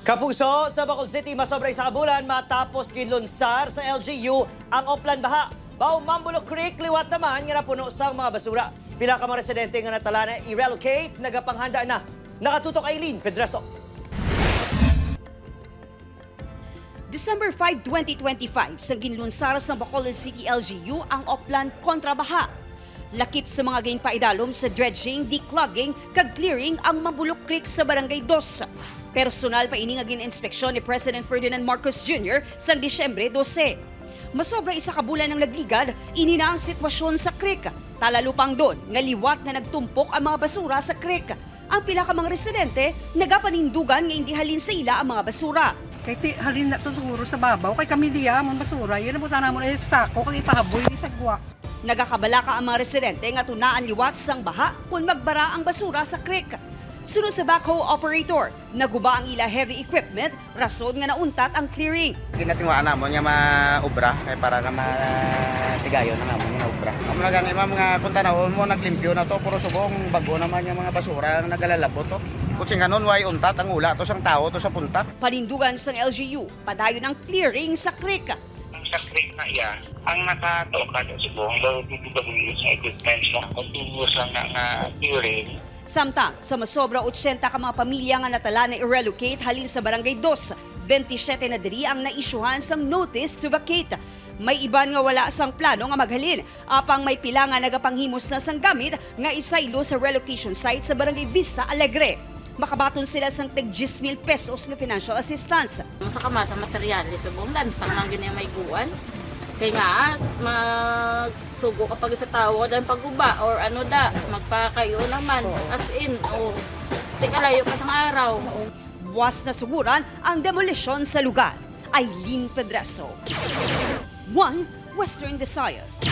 Kapuso, sa Bacolod City, masobra sa kabulan matapos kinlunsar sa LGU ang Oplan Baha. Bao Mambulo Creek, liwat naman nga napuno sa mga basura. Pila ka mga residente nga natala na i-relocate, nagapanghanda na. Nakatutok Aileen Pedraso. December 5, 2025, sa ginlunsar sa Bacolod City LGU ang Oplan kontra Baha. Lakip sa mga ginpaidalom sa dredging, declogging, kag clearing ang Mambulok Creek sa Barangay 2. Personal pa ini nga gin-inspeksyon ni President Ferdinand Marcos Jr. sa Disyembre 12. Masobra isa ka bulan ng lagligad, ini na ang sitwasyon sa creek. Talalupang doon, nga liwat na nagtumpok ang mga basura sa creek. Ang pila ka mga residente, nagapanindugan nga hindi halin sa ila ang mga basura. Kaya halin na to siguro sa babaw, kay kami diya, ang basura, yun ang punta naman ay sako, kay ipahaboy, di sagwa. Nagakabalaka ang mga residente nga tunaan liwat sang baha kung magbara ang basura sa creek. Sunod sa backhoe operator, naguba ang ila heavy equipment, rason nga nauntat ang clearing. Ginatingwaan namon nga maubra kay para nga matigayon na namon nga ubra. Amo na gani mga kuntanawon mo naglimpyo na to puro subong bago naman yung mga basura nga nagalalabot to. Kutsing kanon way untat ang ula to sang tao to sa punta. Panindugan sang LGU, padayon ang clearing sa creek. Sa creek na iya, ang nakatoka sa subong daw DPWH sa equipment na continuous lang nga clearing. Samtang sa masobra 80 ka mga pamilya nga natala na i-relocate halin sa Barangay 2, 27 na diri ang naisyuhan sang notice to vacate. May iban nga wala sang plano nga maghalin, apang may pila nga nagapanghimos na sang gamit nga isaylo sa relocation site sa Barangay Vista Alegre. Makabaton sila sang tig 10,000 pesos nga financial assistance. Sa kamasa materialis sa buong lansang lang ganyan may guwan. Kaya nga, magsugo kapag sa tao dahil paguba or ano da, magpakayo naman. As in, tika layo pa sa araw. Buwas na suguran ang demolition sa lugar. Aileen Pedraso, One Western Visayas.